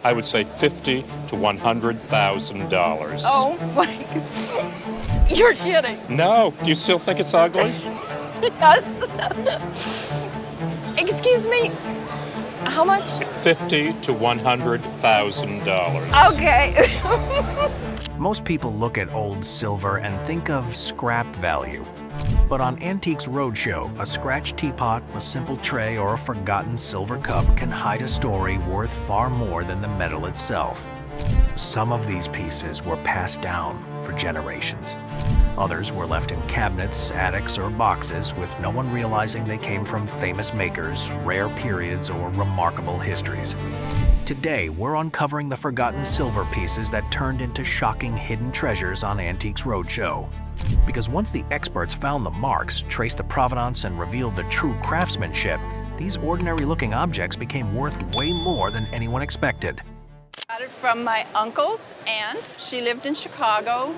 I would say $50,000 to $100,000. Oh my, you're kidding. No, do you still think it's ugly? Yes. Excuse me, how much? $50,000 to $100,000. Okay. Most people look at old silver and think of scrap value. But on Antiques Roadshow, a scratched teapot, a simple tray, or a forgotten silver cup can hide a story worth far more than the metal itself. Some of these pieces were passed down for generations. Others were left in cabinets, attics, or boxes, with no one realizing they came from famous makers, rare periods, or remarkable histories. Today, we're uncovering the forgotten silver pieces that turned into shocking hidden treasures on Antiques Roadshow. Because once the experts found the marks, traced the provenance, and revealed the true craftsmanship, these ordinary-looking objects became worth way more than anyone expected. Got it from my uncle's aunt. She lived in Chicago.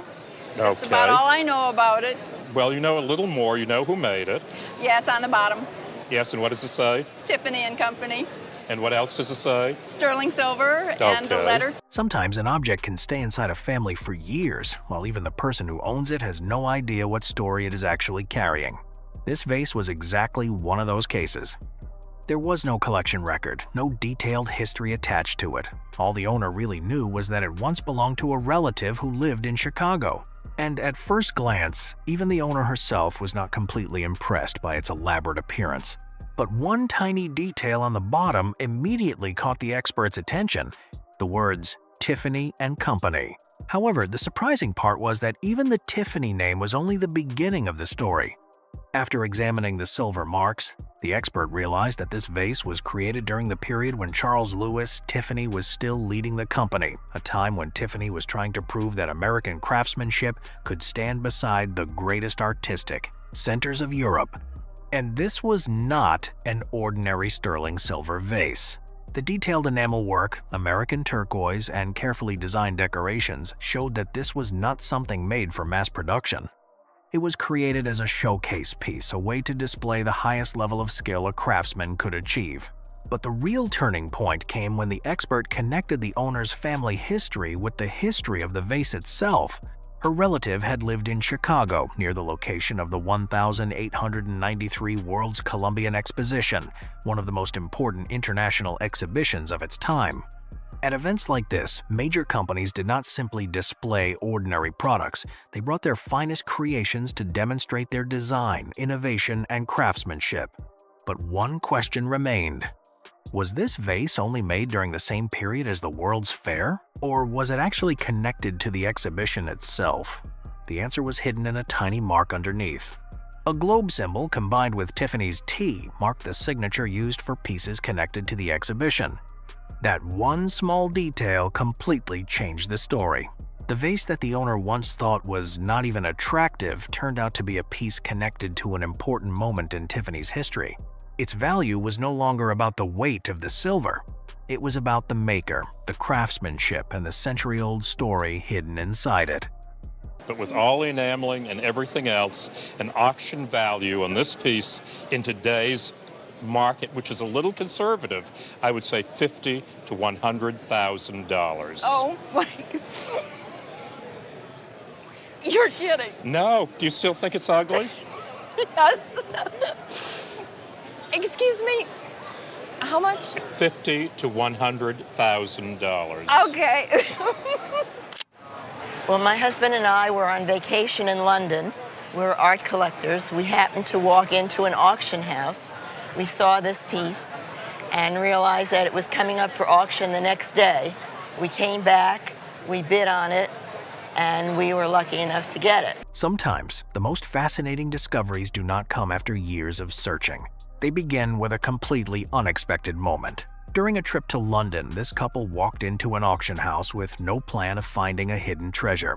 That's Okay. about all I know about it. Well, you know a little more. You know who made it. Yeah, it's on the bottom. Yes, and what does it say? Tiffany and Company. And what else does it say? Sterling silver and the Okay. letter. Sometimes an object can stay inside a family for years, while even the person who owns it has no idea what story it is actually carrying. This vase was exactly one of those cases. There was no collection record, no detailed history attached to it. All the owner really knew was that it once belonged to a relative who lived in Chicago. And at first glance, even the owner herself was not completely impressed by its elaborate appearance. But one tiny detail on the bottom immediately caught the expert's attention: the words Tiffany and Company. However, the surprising part was that even the Tiffany name was only the beginning of the story. After examining the silver marks, the expert realized that this vase was created during the period when Charles Louis Tiffany was still leading the company, a time when Tiffany was trying to prove that American craftsmanship could stand beside the greatest artistic centers of Europe. And this was not an ordinary sterling silver vase. The detailed enamel work, American turquoise, and carefully designed decorations showed that this was not something made for mass production. It was created as a showcase piece, a way to display the highest level of skill a craftsman could achieve. But the real turning point came when the expert connected the owner's family history with the history of the vase itself. Her relative had lived in Chicago, near the location of the 1893 World's Columbian Exposition, one of the most important international exhibitions of its time. At events like this, major companies did not simply display ordinary products. They brought their finest creations to demonstrate their design, innovation, and craftsmanship. But one question remained. Was this vase only made during the same period as the World's Fair? Or was it actually connected to the exhibition itself? The answer was hidden in a tiny mark underneath. A globe symbol combined with Tiffany's T marked the signature used for pieces connected to the exhibition. That one small detail completely changed the story. The vase that the owner once thought was not even attractive turned out to be a piece connected to an important moment in Tiffany's history. Its value was no longer about the weight of the silver. It was about the maker, the craftsmanship, and the century-old story hidden inside it. But with all the enameling and everything else, an auction value on this piece in today's market, which is a little conservative, I would say $50,000 to $100,000. Oh my, you're kidding. No, do you still think it's ugly? Yes. Excuse me, how much? $50,000 to $100,000. Okay. Well, my husband and I were on vacation in London. We're art collectors. We happened to walk into an auction house. We saw this piece and realized that it was coming up for auction the next day. We came back, we bid on it, and we were lucky enough to get it. Sometimes, the most fascinating discoveries do not come after years of searching. They begin with a completely unexpected moment. During a trip to London, this couple walked into an auction house with no plan of finding a hidden treasure.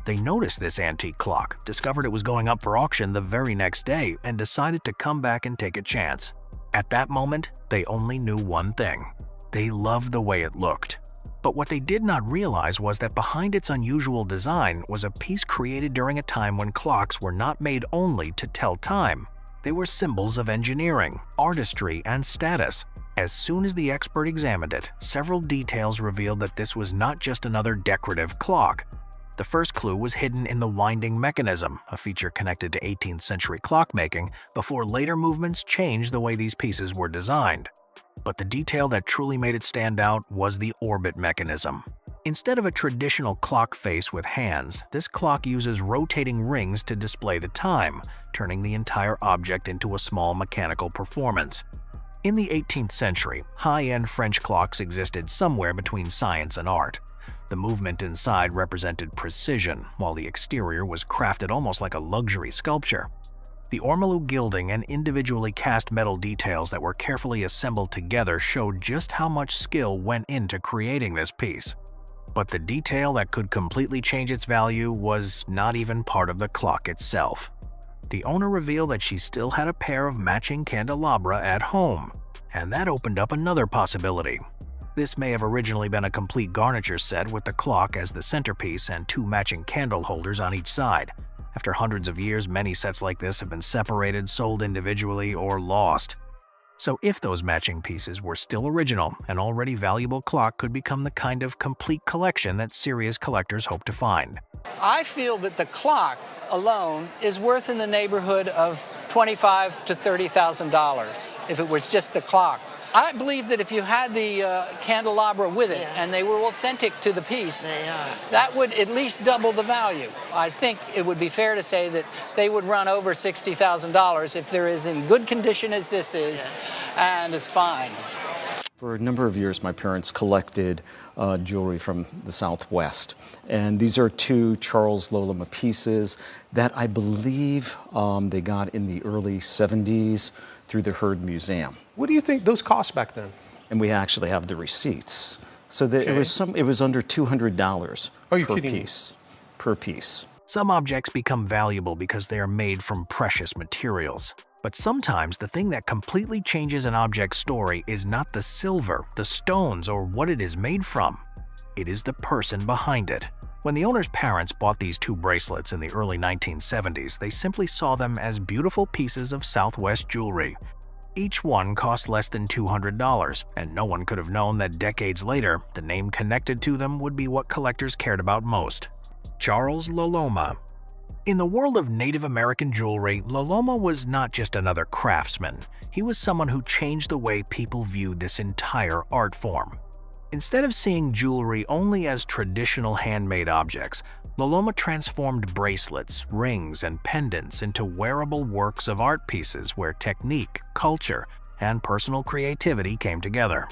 They noticed this antique clock, discovered it was going up for auction the very next day, and decided to come back and take a chance. At that moment, they only knew one thing. They loved the way it looked. But what they did not realize was that behind its unusual design was a piece created during a time when clocks were not made only to tell time. They were symbols of engineering, artistry, and status. As soon as the expert examined it, several details revealed that this was not just another decorative clock. The first clue was hidden in the winding mechanism, a feature connected to 18th century clockmaking before later movements changed the way these pieces were designed. But the detail that truly made it stand out was the orbit mechanism. Instead of a traditional clock face with hands, this clock uses rotating rings to display the time, turning the entire object into a small mechanical performance. In the 18th century, high-end French clocks existed somewhere between science and art. The movement inside represented precision, while the exterior was crafted almost like a luxury sculpture. The ormolu gilding and individually cast metal details that were carefully assembled together showed just how much skill went into creating this piece. But the detail that could completely change its value was not even part of the clock itself. The owner revealed that she still had a pair of matching candelabra at home, and that opened up another possibility. This may have originally been a complete garniture set with the clock as the centerpiece and two matching candle holders on each side. After hundreds of years, many sets like this have been separated, sold individually, or lost. So if those matching pieces were still original, an already valuable clock could become the kind of complete collection that serious collectors hope to find. I feel that the clock alone is worth in the neighborhood of $25,000 to $30,000 if it was just the clock. I believe that if you had the candelabra with it and they were authentic to the piece, that would at least double the value. I think it would be fair to say that they would run over $60,000 if they're as in good condition as this is and as fine. For a number of years, my parents collected jewelry from the Southwest. And these are two Charles Loloma pieces that I believe they got in the early 70s through the Heard Museum. What do you think those cost back then? And we actually have the receipts. So that it was under $200 per piece. Some objects become valuable because they are made from precious materials. But sometimes the thing that completely changes an object's story is not the silver, the stones, or what it is made from. It is the person behind it. When the owner's parents bought these two bracelets in the early 1970s, they simply saw them as beautiful pieces of Southwest jewelry. Each one cost less than $200, and no one could have known that decades later, the name connected to them would be what collectors cared about most: Charles Loloma. In the world of Native American jewelry, Loloma was not just another craftsman. He was someone who changed the way people viewed this entire art form. Instead of seeing jewelry only as traditional handmade objects, Loloma transformed bracelets, rings, and pendants into wearable works of art pieces where technique, culture, and personal creativity came together.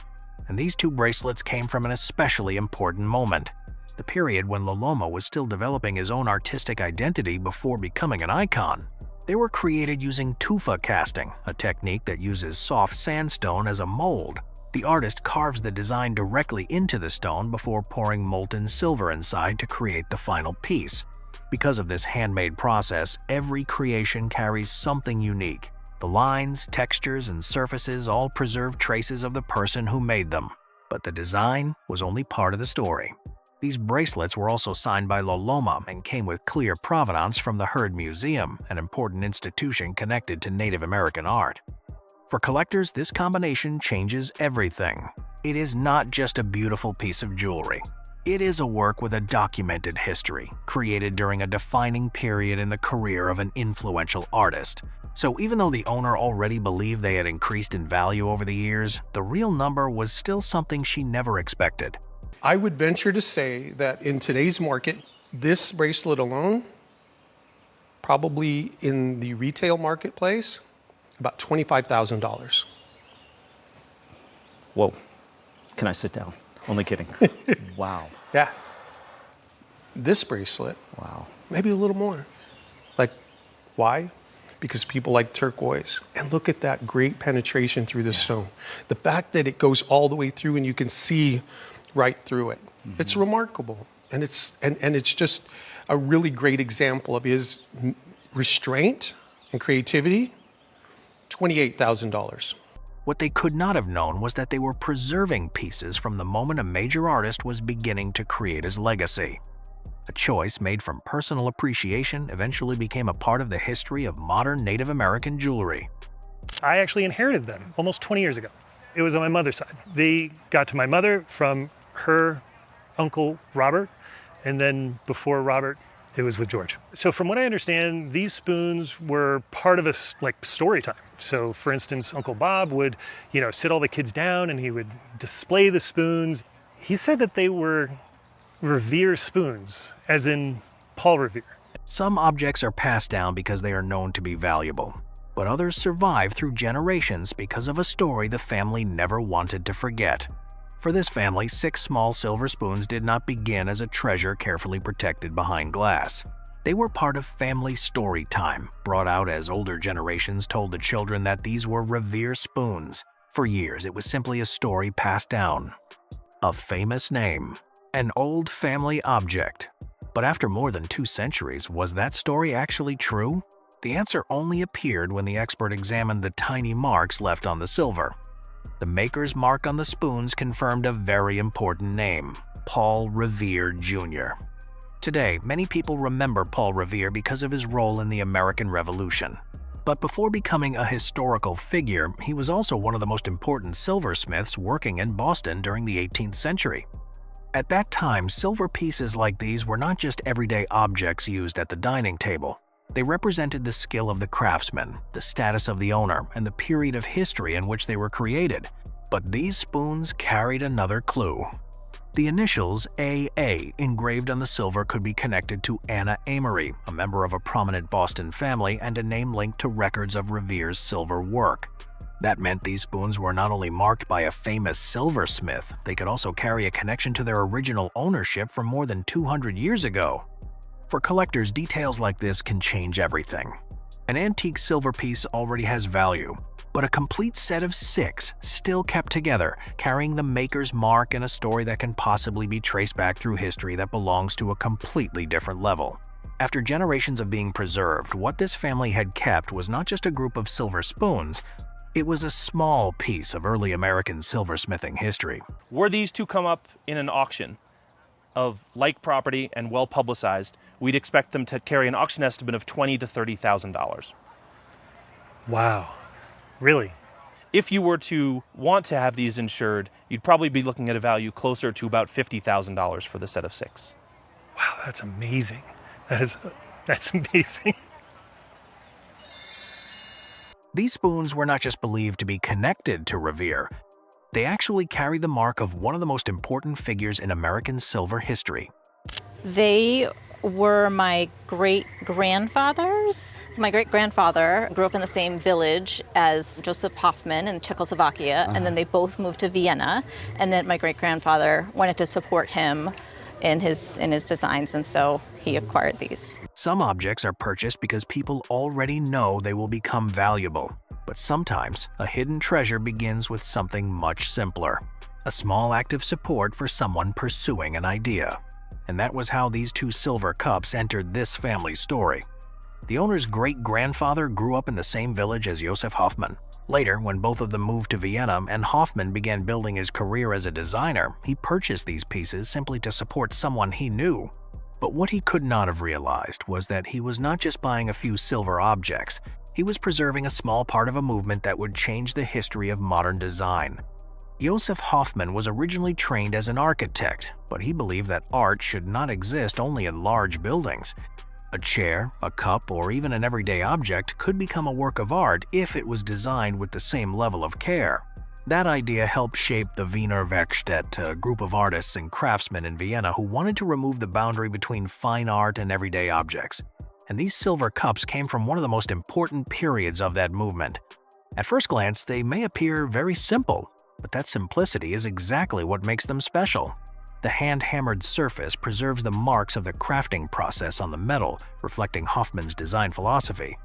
And these two bracelets came from an especially important moment: the period when Loloma was still developing his own artistic identity before becoming an icon. They were created using tufa casting, a technique that uses soft sandstone as a mold. The artist carves the design directly into the stone before pouring molten silver inside to create the final piece. Because of this handmade process, every creation carries something unique. The lines, textures, and surfaces all preserve traces of the person who made them. But the design was only part of the story. These bracelets were also signed by Loloma and came with clear provenance from the Heard Museum, an important institution connected to Native American art. For collectors, this combination changes everything. It is not just a beautiful piece of jewelry. It is a work with a documented history, created during a defining period in the career of an influential artist. So even though the owner already believed they had increased in value over the years, the real number was still something she never expected. I would venture to say that in today's market, this bracelet alone, probably in the retail marketplace, about $25,000. Whoa. Can I sit down? Only kidding. Wow. Yeah. This bracelet, Wow. maybe a little more. Like, why? Because people like turquoise. And look at that great penetration through the stone. The fact that it goes all the way through and you can see right through it. Mm-hmm. It's remarkable. And it's just a really great example of his restraint and creativity. $28,000. What they could not have known was that they were preserving pieces from the moment a major artist was beginning to create his legacy. A choice made from personal appreciation eventually became a part of the history of modern Native American jewelry. I actually inherited them almost 20 years ago. It was on my mother's side. They got to my mother from her uncle Robert, and then before Robert, it was with George. So from what I understand, these spoons were part of a story time. So for instance, Uncle Bob would, sit all the kids down and he would display the spoons. He said that they were Revere spoons, as in Paul Revere. Some objects are passed down because they are known to be valuable, but others survive through generations because of a story the family never wanted to forget. For this family, 6 small silver spoons did not begin as a treasure carefully protected behind glass. They were part of family story time, brought out as older generations told the children that these were Revere spoons. For years, it was simply a story passed down. A famous name. An old family object. But after more than 2 centuries, was that story actually true? The answer only appeared when the expert examined the tiny marks left on the silver. The maker's mark on the spoons confirmed a very important name, Paul Revere Jr. Today, many people remember Paul Revere because of his role in the American Revolution. But before becoming a historical figure, he was also one of the most important silversmiths working in Boston during the 18th century. At that time, silver pieces like these were not just everyday objects used at the dining table. They represented the skill of the craftsman, the status of the owner, and the period of history in which they were created. But these spoons carried another clue. The initials AA engraved on the silver could be connected to Anna Amory, a member of a prominent Boston family, and a name linked to records of Revere's silver work. That meant these spoons were not only marked by a famous silversmith, they could also carry a connection to their original ownership from more than 200 years ago. For collectors, details like this can change everything. An antique silver piece already has value, but a complete set of 6 still kept together, carrying the maker's mark and a story that can possibly be traced back through history that belongs to a completely different level. After generations of being preserved, what this family had kept was not just a group of silver spoons, it was a small piece of early American silversmithing history. Were these to come up in an auction of like property and well publicized, we'd expect them to carry an auction estimate of $20,000 to $30,000. Wow, really? If you were to want to have these insured, you'd probably be looking at a value closer to about $50,000 for the set of 6. Wow, that's amazing. That's amazing. These spoons were not just believed to be connected to Revere. They actually carry the mark of one of the most important figures in American silver history. They were my great-grandfathers. So my great-grandfather grew up in the same village as Josef Hoffmann in Czechoslovakia, and then they both moved to Vienna. And then my great-grandfather wanted to support him in his designs, and so he acquired these. Some objects are purchased because people already know they will become valuable. But sometimes, a hidden treasure begins with something much simpler. A small act of support for someone pursuing an idea. And that was how these 2 silver cups entered this family's story. The owner's great-grandfather grew up in the same village as Josef Hoffmann. Later, when both of them moved to Vienna and Hoffmann began building his career as a designer, he purchased these pieces simply to support someone he knew. But what he could not have realized was that he was not just buying a few silver objects. He was preserving a small part of a movement that would change the history of modern design. Josef Hoffmann was originally trained as an architect, but he believed that art should not exist only in large buildings. A chair, a cup, or even an everyday object could become a work of art if it was designed with the same level of care. That idea helped shape the Wiener Werkstatt, a group of artists and craftsmen in Vienna who wanted to remove the boundary between fine art and everyday objects. And these silver cups came from one of the most important periods of that movement. At first glance, they may appear very simple, but that simplicity is exactly what makes them special. The hand-hammered surface preserves the marks of the crafting process on the metal, reflecting Hoffmann's design philosophy.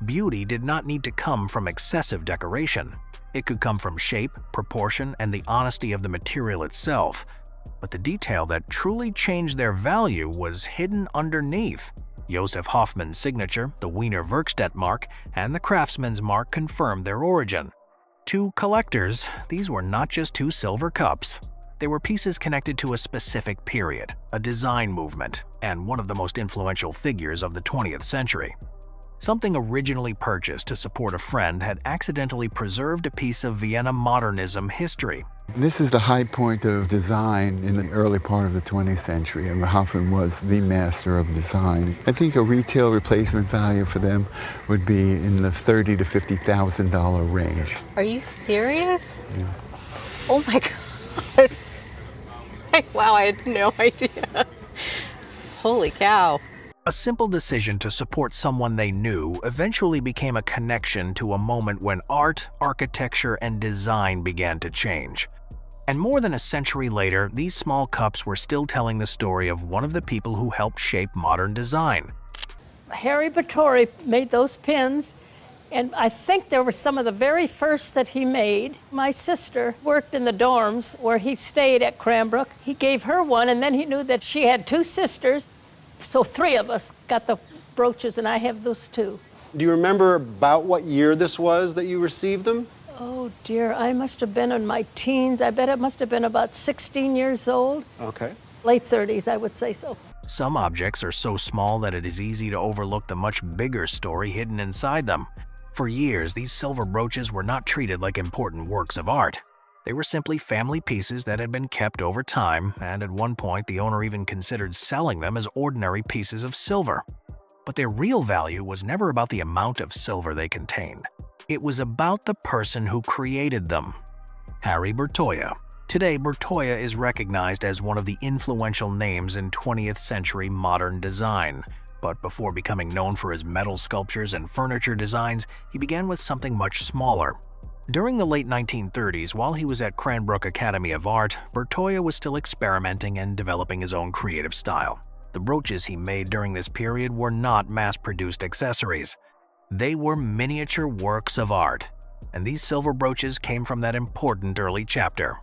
Beauty did not need to come from excessive decoration. It could come from shape, proportion, and the honesty of the material itself. But the detail that truly changed their value was hidden underneath. Josef Hoffmann's signature, the Wiener Werkstatt mark, and the craftsman's mark confirmed their origin. To collectors, these were not just 2 silver cups. They were pieces connected to a specific period, a design movement, and one of the most influential figures of the 20th century. Something originally purchased to support a friend had accidentally preserved a piece of Vienna modernism history. This is the high point of design in the early part of the 20th century, and Hoffmann was the master of design. I think a retail replacement value for them would be in the $30,000 to $50,000 range. Are you serious? Yeah. Oh my God. Wow, I had no idea. Holy cow. A simple decision to support someone they knew eventually became a connection to a moment when art, architecture, and design began to change. And more than a century later, these small cups were still telling the story of one of the people who helped shape modern design. Harry Bertoia made those pins, and I think there were some of the very first that he made. My sister worked in the dorms where he stayed at Cranbrook. He gave her one, and then he knew that she had two sisters. So three of us got the brooches, and I have those too. Do you remember about what year this was that you received them? Oh dear, I must have been in my teens. I bet it must have been about 16 years old. Okay. Late 30s, I would say so. Some objects are so small that it is easy to overlook the much bigger story hidden inside them. For years, these silver brooches were not treated like important works of art. They were simply family pieces that had been kept over time, and at one point the owner even considered selling them as ordinary pieces of silver. But their real value was never about the amount of silver they contained. It was about the person who created them. Harry Bertoia. Today, Bertoia is recognized as one of the influential names in 20th century modern design. But before becoming known for his metal sculptures and furniture designs, he began with something much smaller. During the late 1930s, while he was at Cranbrook Academy of Art, Bertoia was still experimenting and developing his own creative style. The brooches he made during this period were not mass-produced accessories. They were miniature works of art, and these silver brooches came from that important early chapter.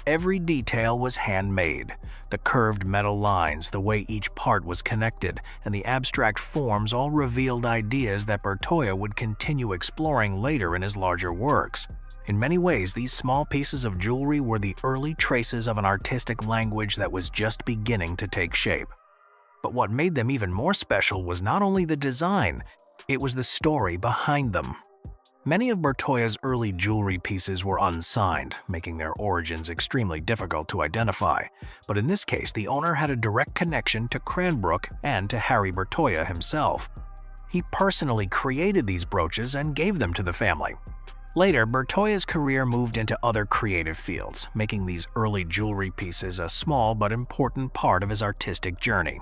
Every detail was handmade. The curved metal lines, the way each part was connected, and the abstract forms all revealed ideas that Bertoia would continue exploring later in his larger works. In many ways, these small pieces of jewelry were the early traces of an artistic language that was just beginning to take shape. But what made them even more special was not only the design, it was the story behind them. Many of Bertoia's early jewelry pieces were unsigned, making their origins extremely difficult to identify. But in this case, the owner had a direct connection to Cranbrook and to Harry Bertoia himself. He personally created these brooches and gave them to the family. Later, Bertoia's career moved into other creative fields, making these early jewelry pieces a small but important part of his artistic journey.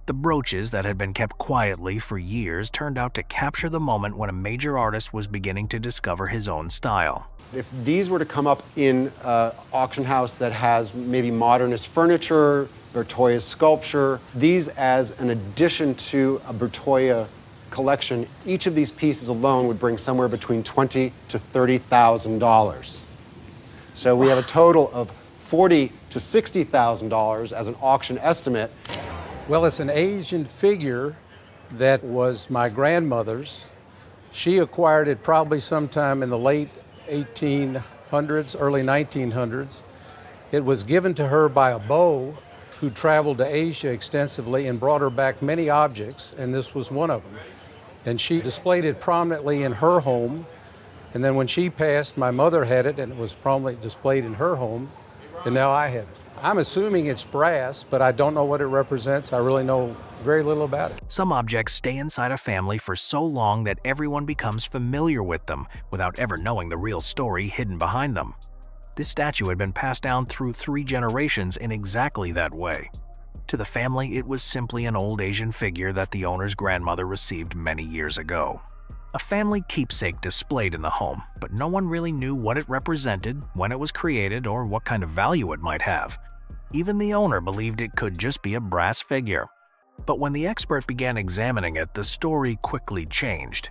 The brooches that had been kept quietly for years turned out to capture the moment when a major artist was beginning to discover his own style. If these were to come up in an auction house that has maybe modernist furniture, Bertoia's sculpture, these as an addition to a Bertoia collection, each of these pieces alone would bring somewhere between $20,000 to $30,000. So we have a total of $40,000 to $60,000 as an auction estimate. Well, it's an Asian figure that was my grandmother's. She acquired it probably sometime in the late 1800s, early 1900s. It was given to her by a beau who traveled to Asia extensively and brought her back many objects, and this was one of them. And she displayed it prominently in her home. And then when she passed, my mother had it, and it was prominently displayed in her home, and now I have it. I'm assuming it's brass, but I don't know what it represents. I really know very little about it. Some objects stay inside a family for so long that everyone becomes familiar with them without ever knowing the real story hidden behind them. This statue had been passed down through 3 generations in exactly that way. To the family, it was simply an old Asian figure that the owner's grandmother received many years ago. A family keepsake displayed in the home, but no one really knew what it represented, when it was created, or what kind of value it might have. Even the owner believed it could just be a brass figure. But when the expert began examining it, the story quickly changed.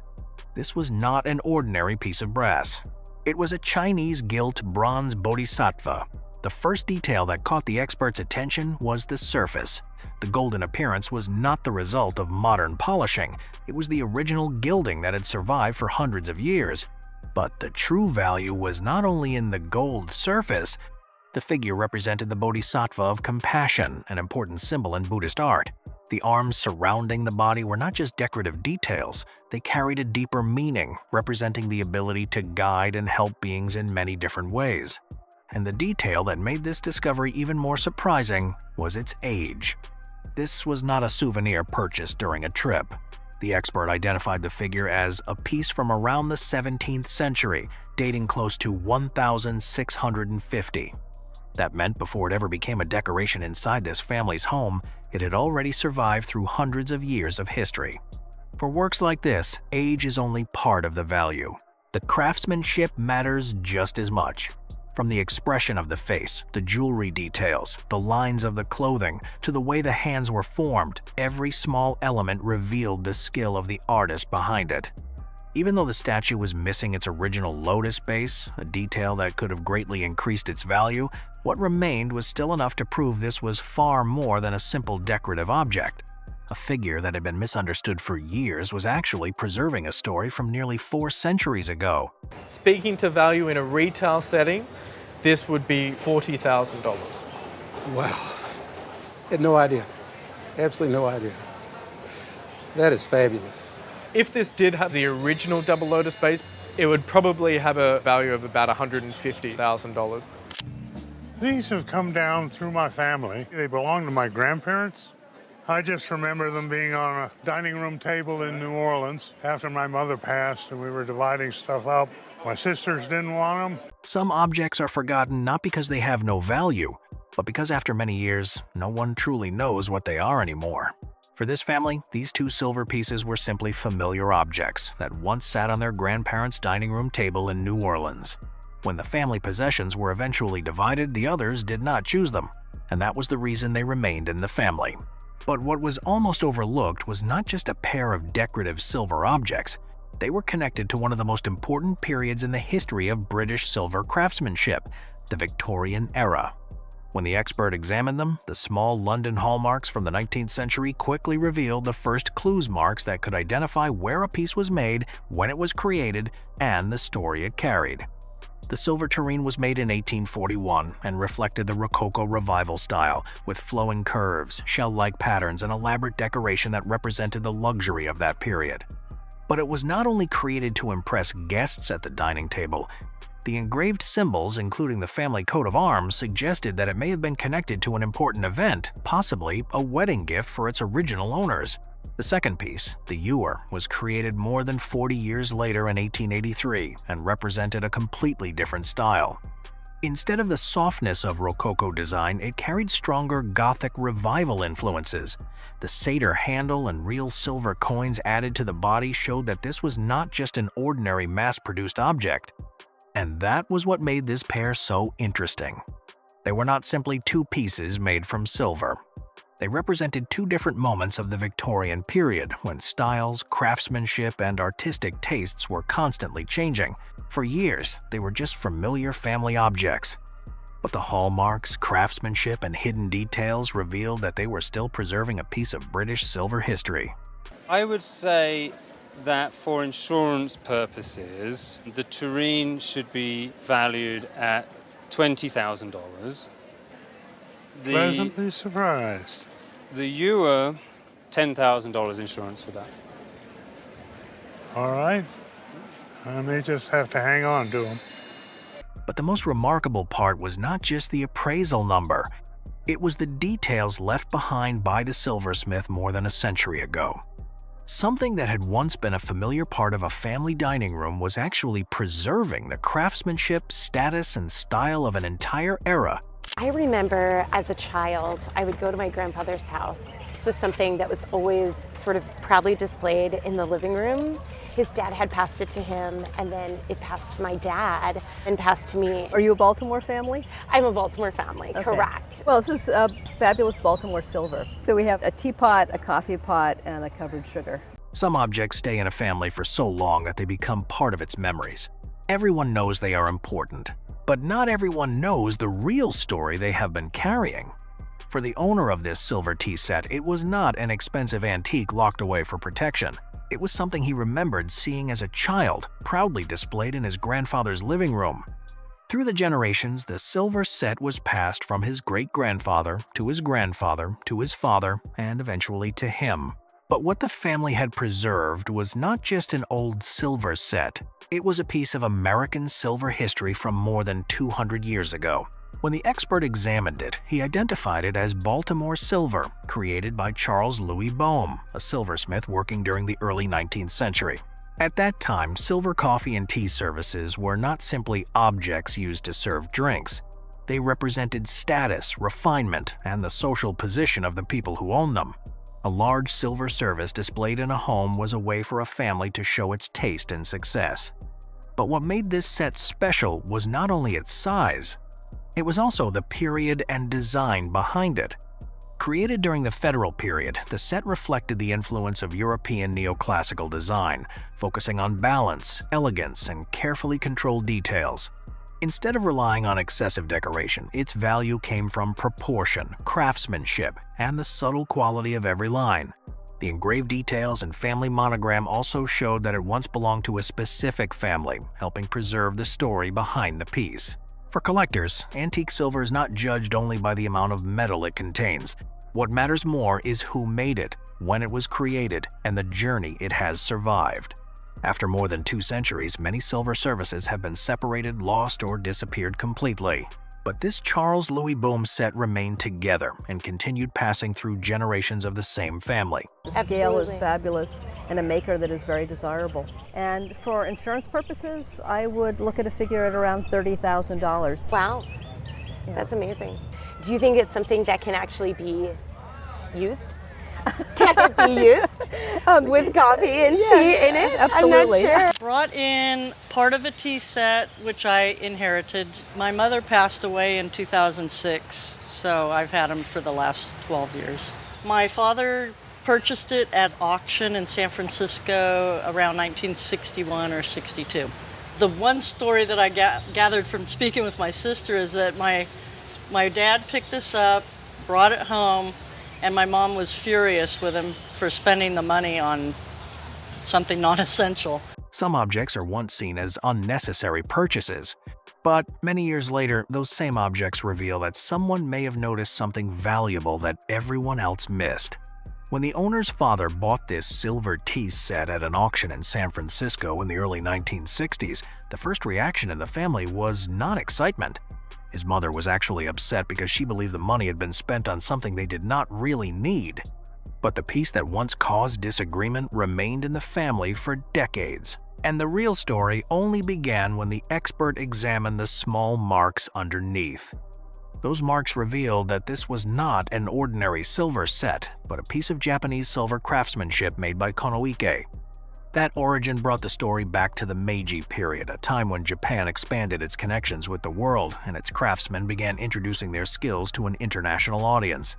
This was not an ordinary piece of brass. It was a Chinese gilt bronze Bodhisattva. The first detail that caught the expert's attention was the surface. The golden appearance was not the result of modern polishing. It was the original gilding that had survived for hundreds of years. But the true value was not only in the gold surface. The figure represented the Bodhisattva of compassion, an important symbol in Buddhist art. The arms surrounding the body were not just decorative details, they carried a deeper meaning, representing the ability to guide and help beings in many different ways. And the detail that made this discovery even more surprising was its age. This was not a souvenir purchased during a trip. The expert identified the figure as a piece from around the 17th century, dating close to 1650. That meant before it ever became a decoration inside this family's home, it had already survived through hundreds of years of history. For works like this, age is only part of the value. The craftsmanship matters just as much. From the expression of the face, the jewelry details, the lines of the clothing, to the way the hands were formed, every small element revealed the skill of the artist behind it. Even though the statue was missing its original lotus base, a detail that could have greatly increased its value, what remained was still enough to prove this was far more than a simple decorative object. A figure that had been misunderstood for years was actually preserving a story from nearly 4 centuries ago. Speaking to value in a retail setting, this would be $40,000. Wow. Had no idea. Absolutely no idea. That is fabulous. If this did have the original double lotus base, it would probably have a value of about $150,000. These have come down through my family. They belong to my grandparents. I just remember them being on a dining room table in New Orleans after my mother passed and we were dividing stuff up. My sisters didn't want them. Some objects are forgotten not because they have no value, but because after many years, no one truly knows what they are anymore. For this family, these 2 silver pieces were simply familiar objects that once sat on their grandparents' dining room table in New Orleans. When the family possessions were eventually divided, the others did not choose them, and that was the reason they remained in the family. But what was almost overlooked was not just a pair of decorative silver objects. They were connected to one of the most important periods in the history of British silver craftsmanship, the Victorian era. When the expert examined them, the small London hallmarks from the 19th century quickly revealed the first clues marks that could identify where a piece was made, when it was created, and the story it carried. The silver tureen was made in 1841 and reflected the Rococo Revival style, with flowing curves, shell-like patterns, and elaborate decoration that represented the luxury of that period. But it was not only created to impress guests at the dining table. The engraved symbols, including the family coat of arms, suggested that it may have been connected to an important event, possibly a wedding gift for its original owners. The second piece, the Ewer, was created more than 40 years later in 1883 and represented a completely different style. Instead of the softness of Rococo design, it carried stronger Gothic Revival influences. The satyr handle and real silver coins added to the body showed that this was not just an ordinary mass-produced object. And that was what made this pair so interesting. They were not simply 2 pieces made from silver. They represented 2 different moments of the Victorian period when styles, craftsmanship, and artistic tastes were constantly changing. For years, they were just familiar family objects. But the hallmarks, craftsmanship, and hidden details revealed that they were still preserving a piece of British silver history. I would say that for insurance purposes, the Tureen should be valued at $20,000. Pleasantly surprised. The Ewer, $10,000 insurance for that. All right. I may just have to hang on to them. But the most remarkable part was not just the appraisal number. It was the details left behind by the silversmith more than a century ago. Something that had once been a familiar part of a family dining room was actually preserving the craftsmanship, status, and style of an entire era. I remember as a child, I would go to my grandfather's house. This was something that was always sort of proudly displayed in the living room. His dad had passed it to him, and then it passed to my dad and passed to me. Are you a Baltimore family? I'm a Baltimore family, okay. Correct. Well, this is fabulous Baltimore silver. So we have a teapot, a coffee pot, and a covered sugar. Some objects stay in a family for so long that they become part of its memories. Everyone knows they are important, but not everyone knows the real story they have been carrying. For the owner of this silver tea set, it was not an expensive antique locked away for protection. It was something he remembered seeing as a child, proudly displayed in his grandfather's living room. Through the generations, the silver set was passed from his great-grandfather to his grandfather to his father and eventually to him. But what the family had preserved was not just an old silver set. It was a piece of American silver history from more than 200 years ago. When the expert examined it, he identified it as Baltimore silver, created by Charles Louis Boehme, a silversmith working during the early 19th century. At that time, silver coffee and tea services were not simply objects used to serve drinks. They represented status, refinement, and the social position of the people who owned them. A large silver service displayed in a home was a way for a family to show its taste and success. But what made this set special was not only its size, it was also the period and design behind it. Created during the Federal period, the set reflected the influence of European neoclassical design, focusing on balance, elegance, and carefully controlled details. Instead of relying on excessive decoration, its value came from proportion, craftsmanship, and the subtle quality of every line. The engraved details and family monogram also showed that it once belonged to a specific family, helping preserve the story behind the piece. For collectors, antique silver is not judged only by the amount of metal it contains. What matters more is who made it, when it was created, and the journey it has survived. After more than 2 centuries, many silver services have been separated, lost, or disappeared completely. But this Charles Louis Boehme set remained together and continued passing through generations of the same family. The scale is fabulous and a maker that is very desirable. And for insurance purposes, I would look at a figure at around $30,000. Wow, that's amazing. Do you think it's something that can actually be used? Can it be used with coffee and tea in it? Absolutely. I'm not sure. Brought in part of a tea set, which I inherited. My mother passed away in 2006, so I've had them for the last 12 years. My father purchased it at auction in San Francisco around 1961 or 62. The one story that I gathered from speaking with my sister is that my dad picked this up, brought it home, and my mom was furious with him for spending the money on something non-essential. Some objects are once seen as unnecessary purchases, but many years later, those same objects reveal that someone may have noticed something valuable that everyone else missed. When the owner's father bought this silver tea set at an auction in San Francisco in the early 1960s, the first reaction in the family was not excitement. His mother was actually upset because she believed the money had been spent on something they did not really need. But the piece that once caused disagreement remained in the family for decades. And the real story only began when the expert examined the small marks underneath. Those marks revealed that this was not an ordinary silver set, but a piece of Japanese silver craftsmanship made by Konoike. That origin brought the story back to the Meiji period, a time when Japan expanded its connections with the world and its craftsmen began introducing their skills to an international audience.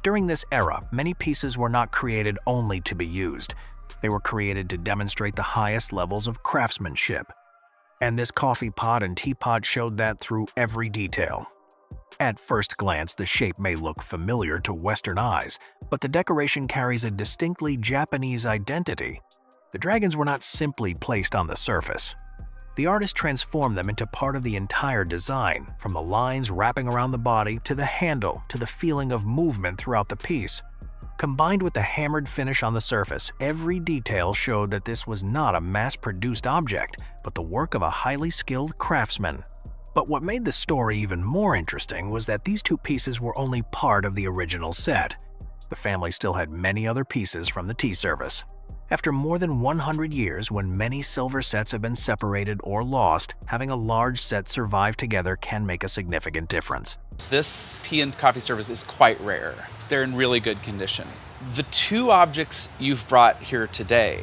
During this era, many pieces were not created only to be used. They were created to demonstrate the highest levels of craftsmanship. And this coffee pot and teapot showed that through every detail. At first glance, the shape may look familiar to Western eyes, but the decoration carries a distinctly Japanese identity. The dragons were not simply placed on the surface. The artist transformed them into part of the entire design, from the lines wrapping around the body to the handle to the feeling of movement throughout the piece. Combined with the hammered finish on the surface, every detail showed that this was not a mass-produced object, but the work of a highly skilled craftsman. But what made the story even more interesting was that these two pieces were only part of the original set. The family still had many other pieces from the tea service. After more than 100 years, when many silver sets have been separated or lost, having a large set survive together can make a significant difference. This tea and coffee service is quite rare. They're in really good condition. The two objects you've brought here today,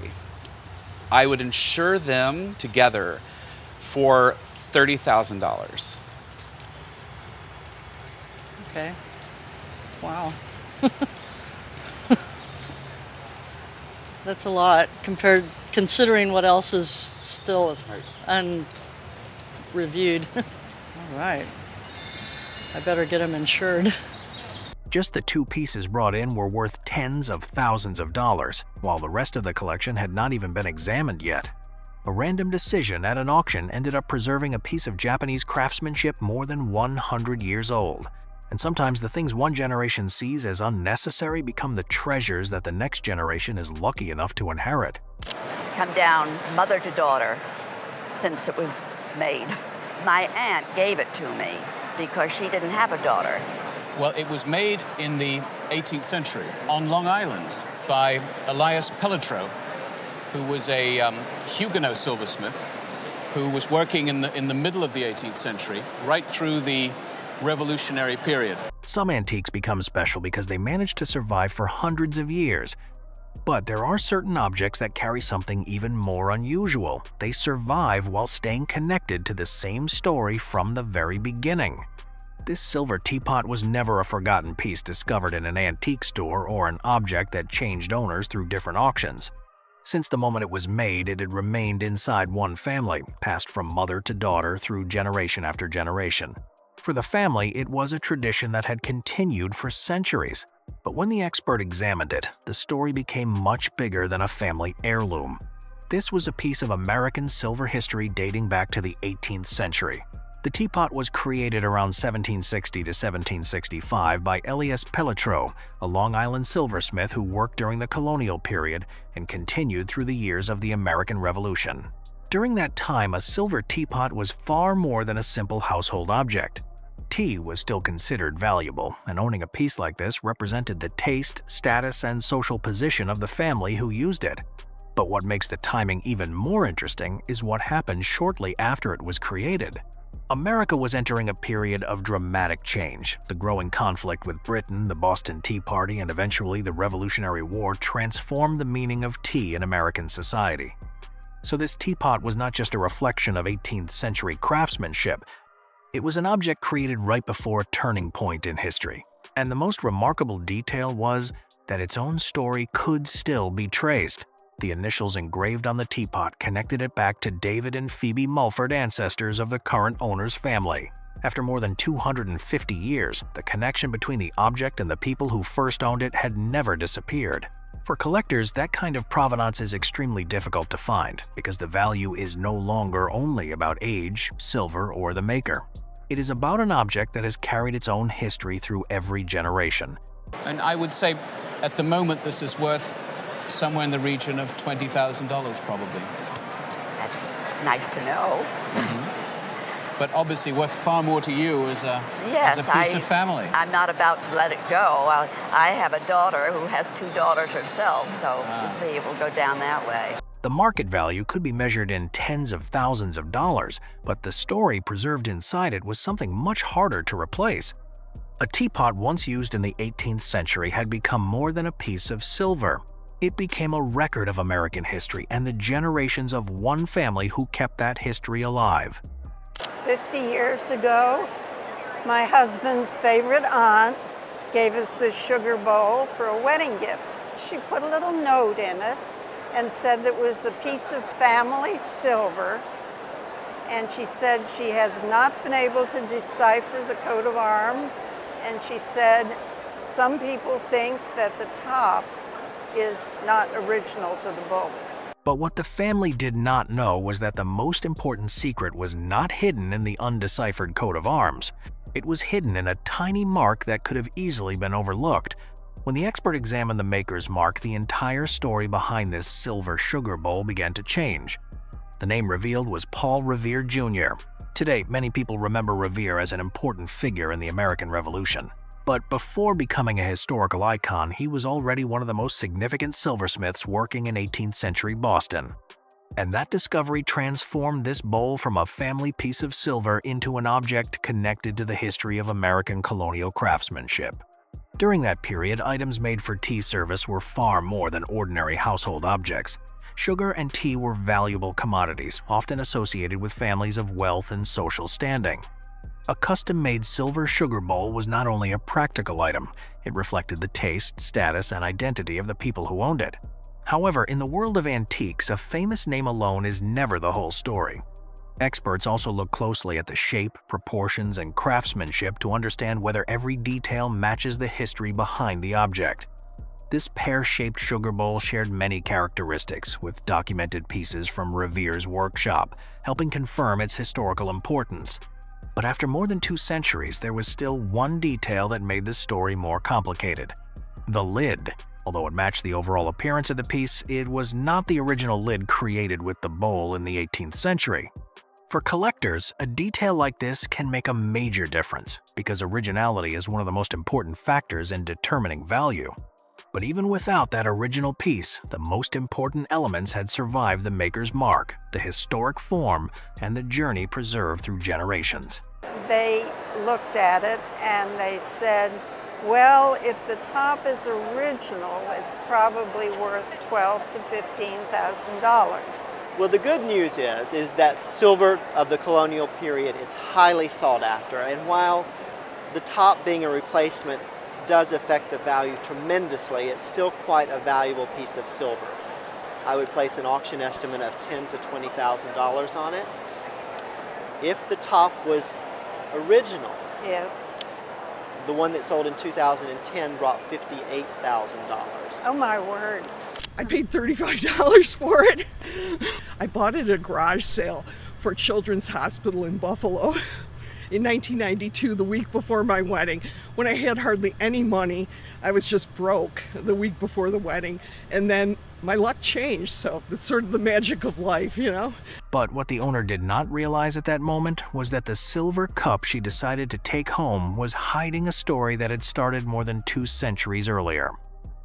I would insure them together for $30,000. Okay. Wow. That's a lot considering what else is still unreviewed. All right. I better get them insured. Just the two pieces brought in were worth tens of thousands of dollars, while the rest of the collection had not even been examined yet. A random decision at an auction ended up preserving a piece of Japanese craftsmanship more than 100 years old. And sometimes the things one generation sees as unnecessary become the treasures that the next generation is lucky enough to inherit. It's come down mother to daughter since it was made. My aunt gave it to me because she didn't have a daughter. Well, it was made in the 18th century on Long Island by Elias Pelletreau, who was a Huguenot silversmith who was working in the middle of the 18th century, right through the Revolutionary period. Some antiques become special because they manage to survive for hundreds of years. But there are certain objects that carry something even more unusual. They survive while staying connected to the same story from the very beginning. This silver teapot was never a forgotten piece discovered in an antique store or an object that changed owners through different auctions. Since the moment it was made, it had remained inside one family, passed from mother to daughter through generation after generation. For the family, it was a tradition that had continued for centuries. But when the expert examined it, the story became much bigger than a family heirloom. This was a piece of American silver history dating back to the 18th century. The teapot was created around 1760 to 1765 by Elias Pelletreau, a Long Island silversmith who worked during the colonial period and continued through the years of the American Revolution. During that time, a silver teapot was far more than a simple household object. Tea was still considered valuable, and owning a piece like this represented the taste, status, and social position of the family who used it. But what makes the timing even more interesting is what happened shortly after it was created. America was entering a period of dramatic change. The growing conflict with Britain, the Boston Tea Party, and eventually the Revolutionary War transformed the meaning of tea in American society. So this teapot was not just a reflection of 18th century craftsmanship. It was an object created right before a turning point in history. And the most remarkable detail was that its own story could still be traced. The initials engraved on the teapot connected it back to David and Phoebe Mulford, ancestors of the current owner's family. After more than 250 years, the connection between the object and the people who first owned it had never disappeared. For collectors, that kind of provenance is extremely difficult to find because the value is no longer only about age, silver, or the maker. It is about an object that has carried its own history through every generation. And I would say at the moment this is worth somewhere in the region of $20,000 probably. That's nice to know. But obviously worth far more to you as a piece of family. I'm not about to let it go. I have a daughter who has two daughters herself, so we'll see if we'll go down that way. The market value could be measured in tens of thousands of dollars, but the story preserved inside it was something much harder to replace. A teapot once used in the 18th century had become more than a piece of silver. It became a record of American history and the generations of one family who kept that history alive. 50 years ago, my husband's favorite aunt gave us this sugar bowl for a wedding gift. She put a little note in it and said that it was a piece of family silver, and she said she has not been able to decipher the coat of arms, and she said some people think that the top is not original to the bowl. But what the family did not know was that the most important secret was not hidden in the undeciphered coat of arms. It was hidden in a tiny mark that could have easily been overlooked. When the expert examined the maker's mark, the entire story behind this silver sugar bowl began to change. The name revealed was Paul Revere Jr. Today, many people remember Revere as an important figure in the American Revolution. But before becoming a historical icon, he was already one of the most significant silversmiths working in 18th century Boston. And that discovery transformed this bowl from a family piece of silver into an object connected to the history of American colonial craftsmanship. During that period, items made for tea service were far more than ordinary household objects. Sugar and tea were valuable commodities, often associated with families of wealth and social standing. A custom-made silver sugar bowl was not only a practical item, it reflected the taste, status, and identity of the people who owned it. However, in the world of antiques, a famous name alone is never the whole story. Experts also look closely at the shape, proportions, and craftsmanship to understand whether every detail matches the history behind the object. This pear-shaped sugar bowl shared many characteristics with documented pieces from Revere's workshop, helping confirm its historical importance. But after more than 2 centuries, there was still one detail that made the story more complicated: the lid. Although it matched the overall appearance of the piece, it was not the original lid created with the bowl in the 18th century. For collectors, a detail like this can make a major difference, because originality is one of the most important factors in determining value. But even without that original piece, the most important elements had survived the maker's mark, the historic form, and the journey preserved through generations. They looked at it and they said, well, if the top is original, it's probably worth $12,000 to $15,000. Well, the good news is that silver of the colonial period is highly sought after, and while the top being a replacement does affect the value tremendously, it's still quite a valuable piece of silver. I would place an auction estimate of $10,000 to $20,000 on it. If the top was original, the one that sold in 2010 brought $58,000. Oh my word. I paid $35 for it. I bought it at a garage sale for Children's Hospital in Buffalo in 1992, the week before my wedding, when I had hardly any money. I was just broke the week before the wedding, and then my luck changed, so it's sort of the magic of life, you know? But what the owner did not realize at that moment was that the silver cup she decided to take home was hiding a story that had started more than 2 centuries earlier.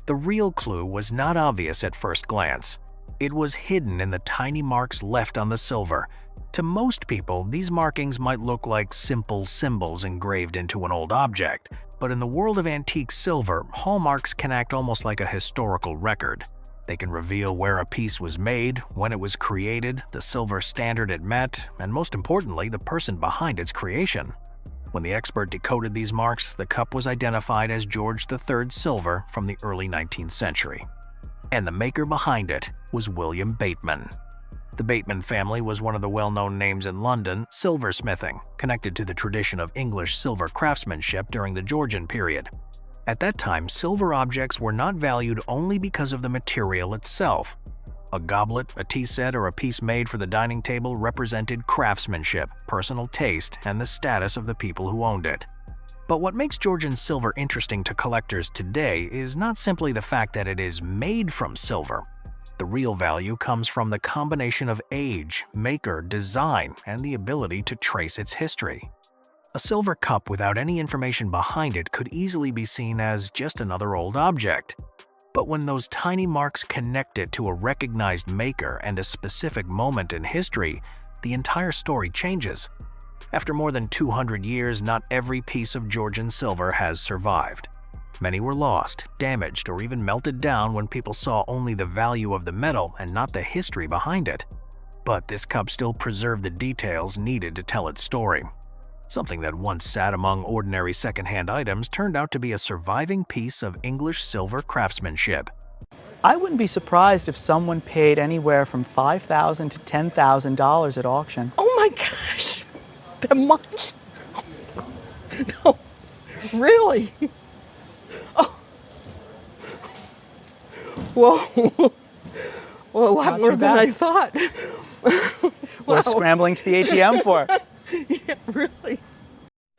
The real clue was not obvious at first glance. It was hidden in the tiny marks left on the silver. To most people, these markings might look like simple symbols engraved into an old object, but in the world of antique silver, hallmarks can act almost like a historical record. They can reveal where a piece was made, when it was created, the silver standard it met, and most importantly, the person behind its creation. When the expert decoded these marks, the cup was identified as George III silver from the early 19th century. And the maker behind it was William Bateman. The Bateman family was one of the well-known names in London silversmithing, connected to the tradition of English silver craftsmanship during the Georgian period. At that time, silver objects were not valued only because of the material itself. A goblet, a tea set, or a piece made for the dining table represented craftsmanship, personal taste, and the status of the people who owned it. But what makes Georgian silver interesting to collectors today is not simply the fact that it is made from silver. The real value comes from the combination of age, maker, design, and the ability to trace its history. A silver cup without any information behind it could easily be seen as just another old object. But when those tiny marks connect it to a recognized maker and a specific moment in history, the entire story changes. After more than 200 years, not every piece of Georgian silver has survived. Many were lost, damaged, or even melted down when people saw only the value of the metal and not the history behind it. But this cup still preserved the details needed to tell its story. Something that once sat among ordinary second-hand items turned out to be a surviving piece of English silver craftsmanship. I wouldn't be surprised if someone paid anywhere from $5,000 to $10,000 at auction. Oh my gosh, that much? No, really? Oh. Whoa, well, a lot Not more too than bad. I thought. We're Wow. scrambling to the ATM for. Yeah, really.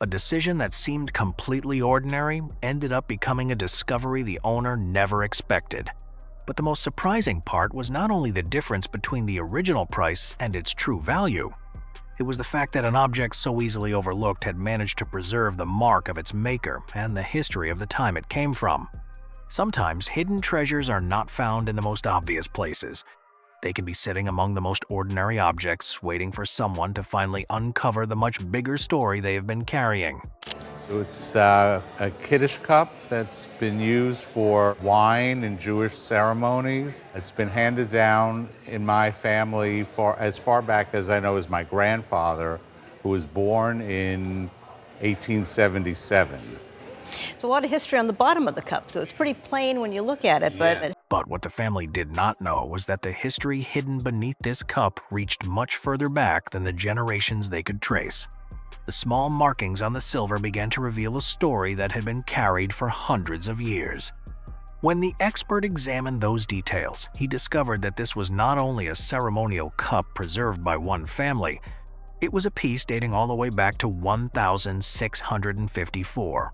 A decision that seemed completely ordinary ended up becoming a discovery the owner never expected. But the most surprising part was not only the difference between the original price and its true value. It was the fact that an object so easily overlooked had managed to preserve the mark of its maker and the history of the time it came from. Sometimes hidden treasures are not found in the most obvious places. They can be sitting among the most ordinary objects, waiting for someone to finally uncover the much bigger story they have been carrying. It's a Kiddush cup that's been used for wine in Jewish ceremonies. It's been handed down in my family for as far back as I know as my grandfather, who was born in 1877. There's a lot of history on the bottom of the cup, so it's pretty plain when you look at it, But what the family did not know was that the history hidden beneath this cup reached much further back than the generations they could trace. The small markings on the silver began to reveal a story that had been carried for hundreds of years. When the expert examined those details, he discovered that this was not only a ceremonial cup preserved by one family, it was a piece dating all the way back to 1654.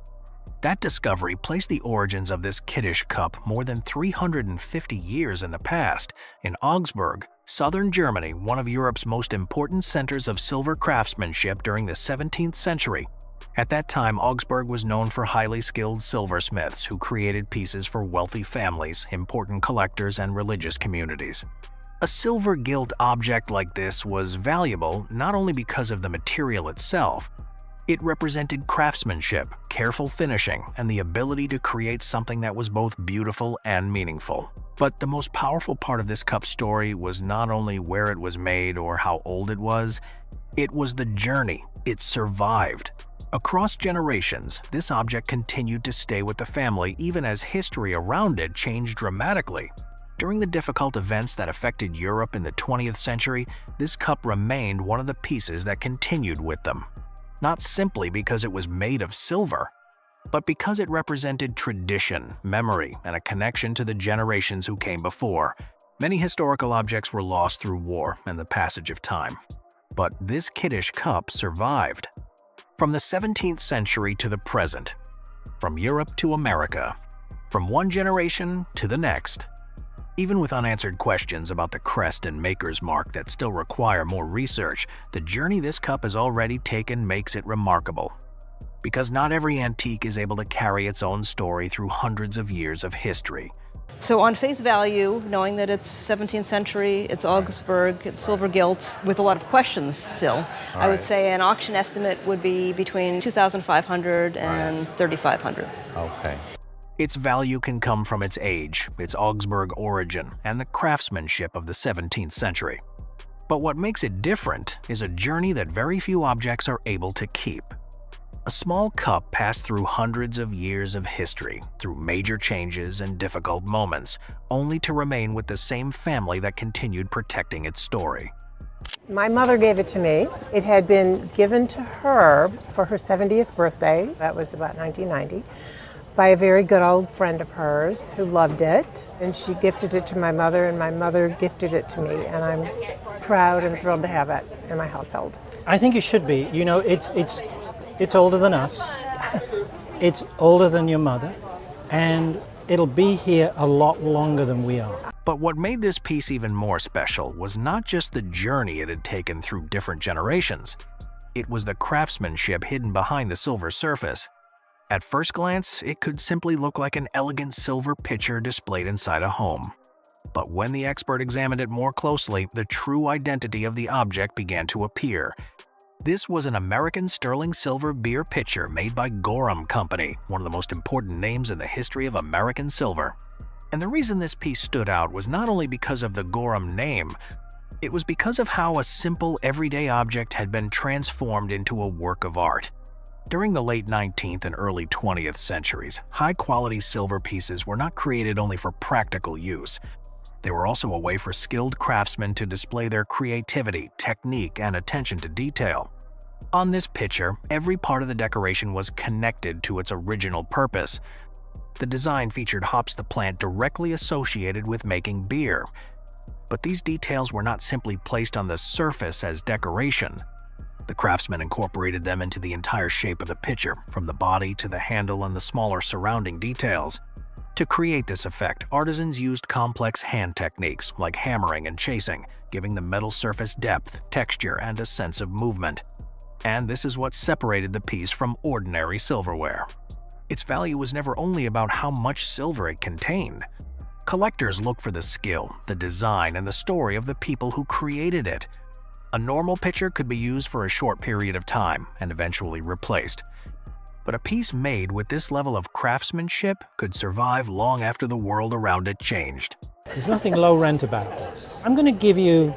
That discovery placed the origins of this Kiddush cup more than 350 years in the past, in Augsburg, southern Germany, one of Europe's most important centers of silver craftsmanship during the 17th century. At that time, Augsburg was known for highly skilled silversmiths who created pieces for wealthy families, important collectors, and religious communities. A silver gilt object like this was valuable not only because of the material itself. It represented craftsmanship, careful finishing, and the ability to create something that was both beautiful and meaningful. But the most powerful part of this cup story was not only where it was made or how old it was the journey. It survived. Across generations, this object continued to stay with the family even as history around it changed dramatically. During the difficult events that affected Europe in the 20th century, this cup remained one of the pieces that continued with them. Not simply because it was made of silver, but because it represented tradition, memory, and a connection to the generations who came before. Many historical objects were lost through war and the passage of time. But this Kiddush cup survived. From the 17th century to the present, from Europe to America, from one generation to the next. Even with unanswered questions about the crest and maker's mark that still require more research, the journey this cup has already taken makes it remarkable. Because not every antique is able to carry its own story through hundreds of years of history. So on face value, knowing that it's 17th century, it's Augsburg, it's silver gilt, with a lot of questions still, I would say an auction estimate would be between $2,500 and $3,500. Okay. Its value can come from its age, its Augsburg origin, and the craftsmanship of the 17th century. But what makes it different is a journey that very few objects are able to keep. A small cup passed through hundreds of years of history, through major changes and difficult moments, only to remain with the same family that continued protecting its story. My mother gave it to me. It had been given to her for her 70th birthday, that was about 1990, by a very good old friend of hers who loved it. And she gifted it to my mother, and my mother gifted it to me, and I'm proud and thrilled to have it in my household. I think you should be. You know, it's older than us, it's older than your mother, and it'll be here a lot longer than we are. But what made this piece even more special was not just the journey it had taken through different generations. It was the craftsmanship hidden behind the silver surface. At first glance, it could simply look like an elegant silver pitcher displayed inside a home. But when the expert examined it more closely, the true identity of the object began to appear. This was an American sterling silver beer pitcher made by Gorham Company, one of the most important names in the history of American silver. And the reason this piece stood out was not only because of the Gorham name, it was because of how a simple everyday object had been transformed into a work of art. During the late 19th and early 20th centuries, high-quality silver pieces were not created only for practical use. They were also a way for skilled craftsmen to display their creativity, technique, and attention to detail. On this pitcher, every part of the decoration was connected to its original purpose. The design featured hops, the plant directly associated with making beer. But these details were not simply placed on the surface as decoration. The craftsmen incorporated them into the entire shape of the pitcher, from the body to the handle and the smaller surrounding details. To create this effect, artisans used complex hand techniques like hammering and chasing, giving the metal surface depth, texture, and a sense of movement. And this is what separated the piece from ordinary silverware. Its value was never only about how much silver it contained. Collectors look for the skill, the design, and the story of the people who created it. A normal pitcher could be used for a short period of time and eventually replaced. But a piece made with this level of craftsmanship could survive long after the world around it changed. There's nothing low rent about this. I'm going to give you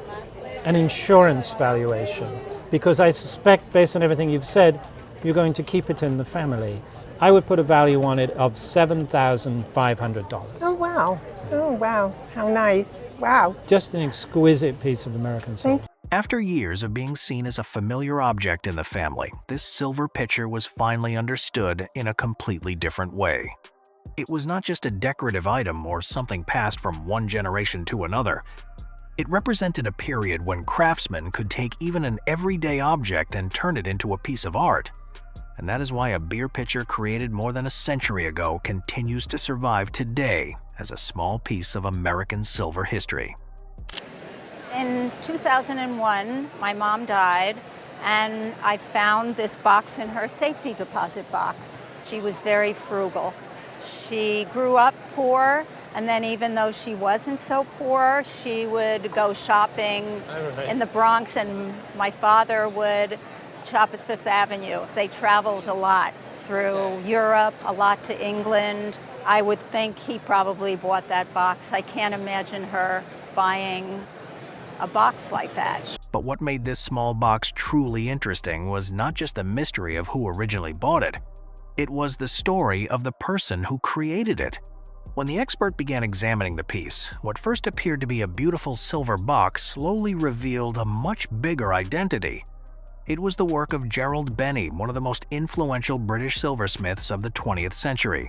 an insurance valuation because I suspect, based on everything you've said, you're going to keep it in the family. I would put a value on it of $7,500. Oh, wow. Oh, wow. How nice. Wow. Just an exquisite piece of American silver. After years of being seen as a familiar object in the family, this silver pitcher was finally understood in a completely different way. It was not just a decorative item or something passed from one generation to another. It represented a period when craftsmen could take even an everyday object and turn it into a piece of art. And that is why a beer pitcher created more than a century ago continues to survive today as a small piece of American silver history. In 2001, my mom died, and I found this box in her safety deposit box. She was very frugal. She grew up poor, and then even though she wasn't so poor, she would go shopping in the Bronx, and my father would shop at Fifth Avenue. They traveled a lot through Europe, a lot to England. I would think he probably bought that box. I can't imagine her buying a box like that. But what made this small box truly interesting was not just the mystery of who originally bought it. It was the story of the person who created it. When the expert began examining the piece, what first appeared to be a beautiful silver box slowly revealed a much bigger identity. It was the work of Gerald Benney, one of the most influential British silversmiths of the 20th century.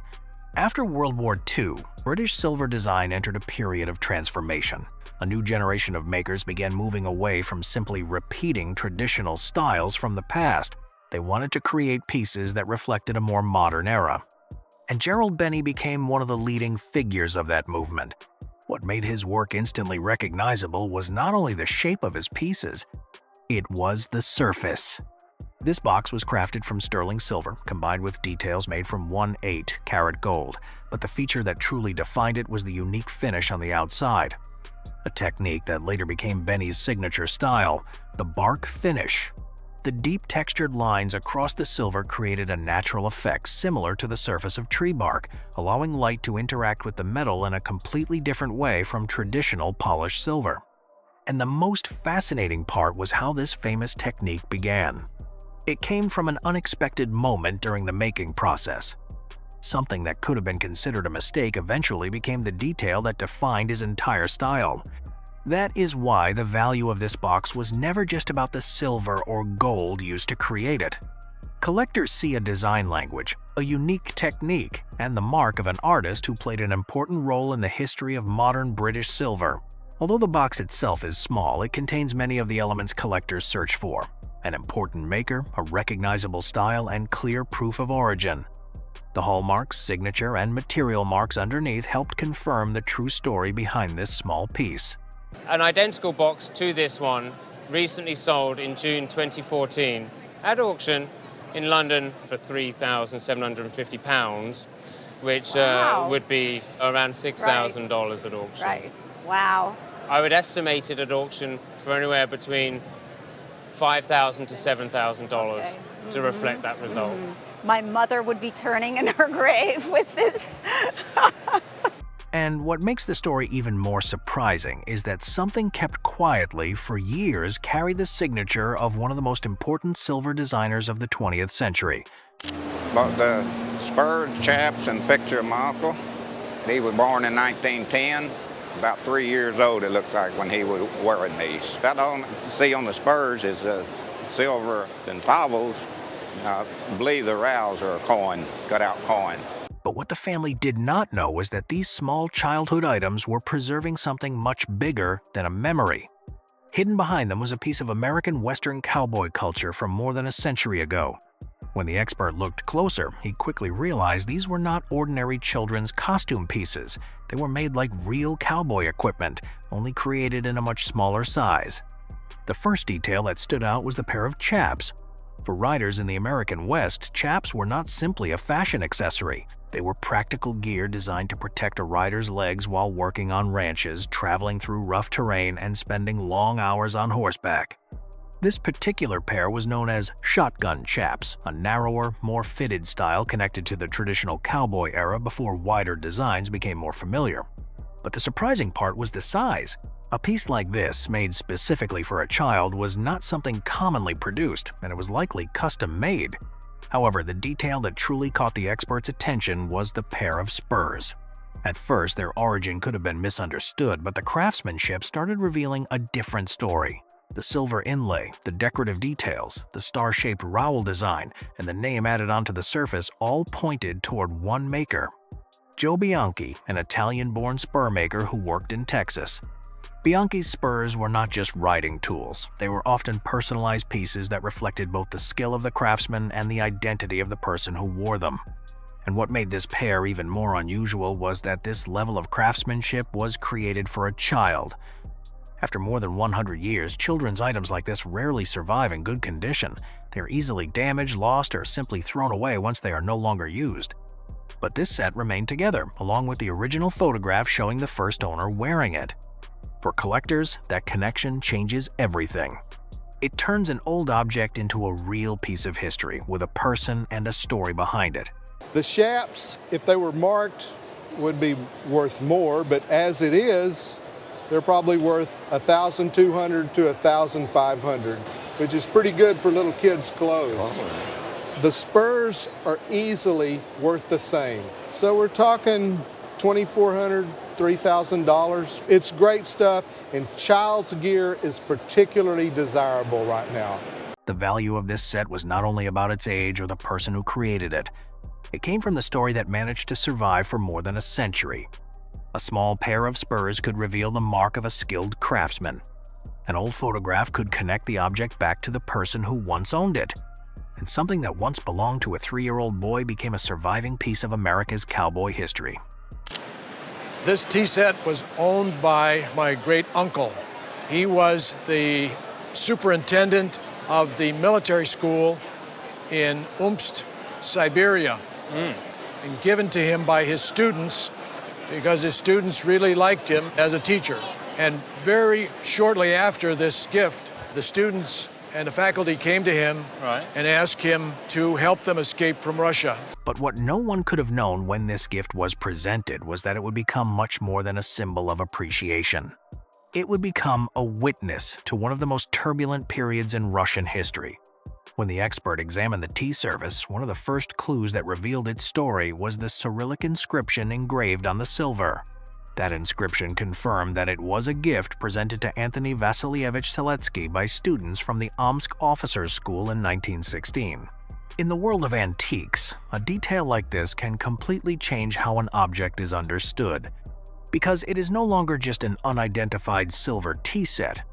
After World War II, British silver design entered a period of transformation. A new generation of makers began moving away from simply repeating traditional styles from the past. They wanted to create pieces that reflected a more modern era. And Gerald Benney became one of the leading figures of that movement. What made his work instantly recognizable was not only the shape of his pieces, it was the surface. This box was crafted from sterling silver, combined with details made from 1/8 karat gold, but the feature that truly defined it was the unique finish on the outside. A technique that later became Benney's signature style, the bark finish. The deep textured lines across the silver created a natural effect similar to the surface of tree bark, allowing light to interact with the metal in a completely different way from traditional polished silver. And the most fascinating part was how this famous technique began. It came from an unexpected moment during the making process. Something that could have been considered a mistake eventually became the detail that defined his entire style. That is why the value of this box was never just about the silver or gold used to create it. Collectors see a design language, a unique technique, and the mark of an artist who played an important role in the history of modern British silver. Although the box itself is small, it contains many of the elements collectors search for: an important maker, a recognizable style, and clear proof of origin. The hallmarks, signature, and material marks underneath helped confirm the true story behind this small piece. An identical box to this one recently sold in June 2014 at auction in London for £3,750, which would be around $6,000 at auction. Right. Wow. I would estimate it at auction for anywhere between $5,000 to $7,000 to reflect that result. My mother would be turning in her grave with this. And what makes the story even more surprising is that something kept quietly for years carried the signature of one of the most important silver designers of the 20th century. Bought the Spurs, Chaps, and picture of my uncle. He was born in 1910. About 3 years old, it looks like, when he was wearing these. That all you see on the Spurs is silver and pavos. I believe the rows are a coin, cut out coin. But what the family did not know was that these small childhood items were preserving something much bigger than a memory. Hidden behind them was a piece of American Western cowboy culture from more than a century ago. When the expert looked closer, he quickly realized these were not ordinary children's costume pieces. They were made like real cowboy equipment, only created in a much smaller size. The first detail that stood out was the pair of chaps. For riders in the American West, chaps were not simply a fashion accessory. They were practical gear designed to protect a rider's legs while working on ranches, traveling through rough terrain, and spending long hours on horseback. This particular pair was known as shotgun chaps, a narrower, more fitted style connected to the traditional cowboy era before wider designs became more familiar. But the surprising part was the size. A piece like this, made specifically for a child, was not something commonly produced, and it was likely custom made. However, the detail that truly caught the expert's attention was the pair of spurs. At first, their origin could have been misunderstood, but the craftsmanship started revealing a different story. The silver inlay, the decorative details, the star-shaped rowel design, and the name added onto the surface all pointed toward one maker. Joe Bianchi, an Italian-born spur maker who worked in Texas. Bianchi's spurs were not just riding tools. They were often personalized pieces that reflected both the skill of the craftsman and the identity of the person who wore them. And what made this pair even more unusual was that this level of craftsmanship was created for a child. After more than 100 years, children's items like this rarely survive in good condition. They are easily damaged, lost, or simply thrown away once they are no longer used. But this set remained together, along with the original photograph showing the first owner wearing it. For collectors, that connection changes everything. It turns an old object into a real piece of history with a person and a story behind it. The Chaps, if they were marked, would be worth more, but as it is, they're probably worth $1,200 to $1,500, which is pretty good for little kids' clothes. The Spurs are easily worth the same. So we're talking $2,400, $3,000. It's great stuff, and child's gear is particularly desirable right now. The value of this set was not only about its age or the person who created it. It came from the story that managed to survive for more than a century. A small pair of spurs could reveal the mark of a skilled craftsman. An old photograph could connect the object back to the person who once owned it. And something that once belonged to a 3-year-old boy became a surviving piece of America's cowboy history. This tea set was owned by my great uncle. He was the superintendent of the military school in Omsk, Siberia, and given to him by his students because his students really liked him as a teacher. And very shortly after this gift, the students and the faculty came to him and asked him to help them escape from Russia. But what no one could have known when this gift was presented was that it would become much more than a symbol of appreciation. It would become a witness to one of the most turbulent periods in Russian history. When the expert examined the tea service, one of the first clues that revealed its story was the Cyrillic inscription engraved on the silver. That inscription confirmed that it was a gift presented to Anthony Vasilievich Seletsky by students from the Omsk Officers' School in 1916. In the world of antiques, a detail like this can completely change how an object is understood, because it is no longer just an unidentified silver tea set.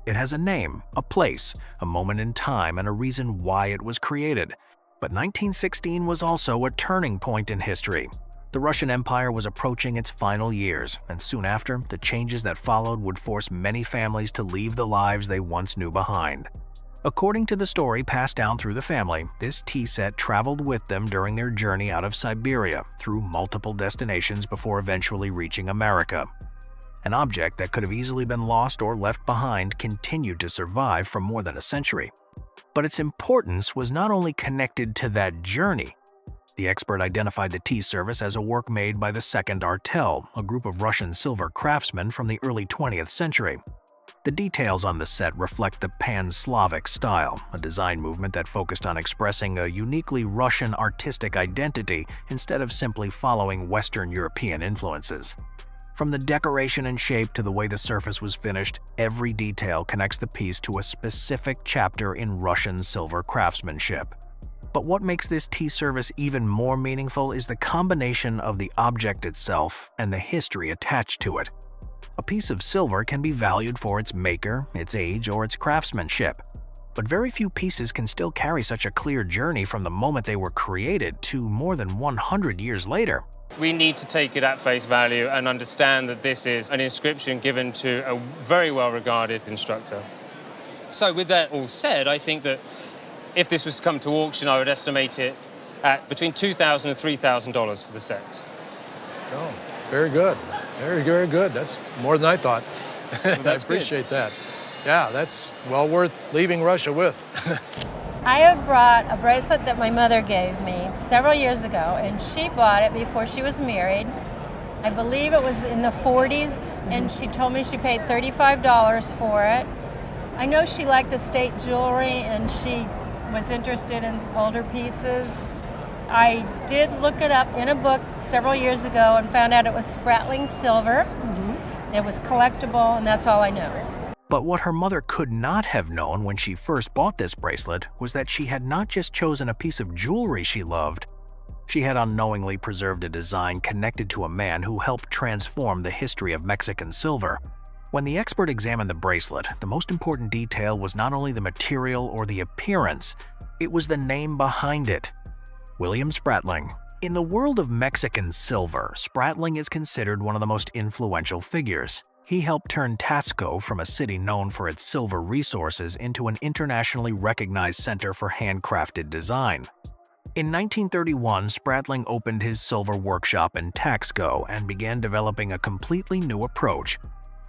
It has a name, a place, a moment in time, and a reason why it was created. But 1916 was also a turning point in history. The Russian Empire was approaching its final years, and soon after, the changes that followed would force many families to leave the lives they once knew behind. According to the story passed down through the family, this tea set traveled with them during their journey out of Siberia, through multiple destinations before eventually reaching America. An object that could have easily been lost or left behind continued to survive for more than a century. But its importance was not only connected to that journey. The expert identified the tea service as a work made by the Second Artel, a group of Russian silver craftsmen from the early 20th century. The details on the set reflect the Pan-Slavic style, a design movement that focused on expressing a uniquely Russian artistic identity instead of simply following Western European influences. From the decoration and shape to the way the surface was finished, every detail connects the piece to a specific chapter in Russian silver craftsmanship. But what makes this tea service even more meaningful is the combination of the object itself and the history attached to it. A piece of silver can be valued for its maker, its age, or its craftsmanship. But very few pieces can still carry such a clear journey from the moment they were created to more than 100 years later. We need to take it at face value and understand that this is an inscription given to a very well-regarded instructor. So with that all said, I think that if this was to come to auction, I would estimate it at between $2,000 and $3,000 for the set. Oh, very good. Very, very good. That's more than I thought. Well, I appreciate that. Yeah, that's well worth leaving Russia with. I have brought a bracelet that my mother gave me several years ago, and she bought it before she was married. I believe it was in the 40s, and she told me she paid $35 for it. I know she liked estate jewelry, and she was interested in older pieces. I did look it up in a book several years ago and found out it was Spratling silver. It was collectible, and that's all I know. But what her mother could not have known when she first bought this bracelet was that she had not just chosen a piece of jewelry she loved, She had unknowingly preserved a design connected to a man who helped transform the history of Mexican silver. When the expert examined the bracelet, the most important detail was not only the material or the appearance, it was the name behind it: William Spratling. In the world of Mexican silver, Spratling is considered one of the most influential figures. He helped turn Taxco from a city known for its silver resources into an internationally recognized center for handcrafted design. In 1931, Spratling opened his silver workshop in Taxco and began developing a completely new approach.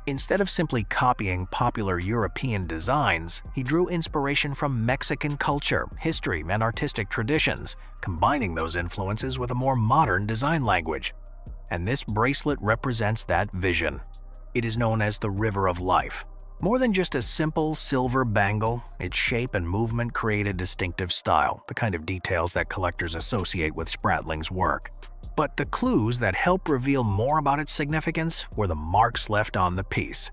Instead of simply copying popular European designs, he drew inspiration from Mexican culture, history, and artistic traditions, combining those influences with a more modern design language. And this bracelet represents that vision. It is known as the River of Life. More than just a simple silver bangle, its shape and movement create a distinctive style, the kind of details that collectors associate with Spratling's work. But the clues that help reveal more about its significance were the marks left on the piece.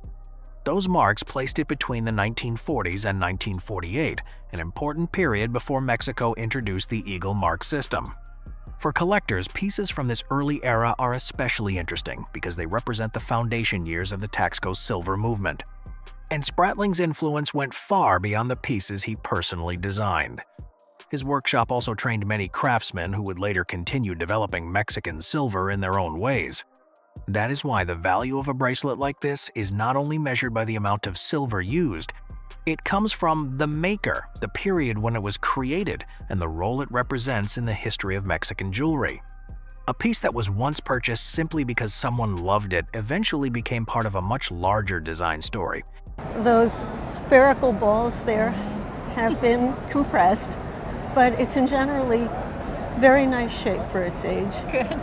Those marks placed it between the 1940s and 1948, an important period before Mexico introduced the eagle mark system. For collectors, pieces from this early era are especially interesting because they represent the foundation years of the Taxco silver movement. And Spratling's influence went far beyond the pieces he personally designed. His workshop also trained many craftsmen who would later continue developing Mexican silver in their own ways. That is why the value of a bracelet like this is not only measured by the amount of silver used, it comes from the maker, the period when it was created, and the role it represents in the history of Mexican jewelry. A piece that was once purchased simply because someone loved it eventually became part of a much larger design story. Those spherical balls there have been compressed, but it's in generally very nice shape for its age. Good.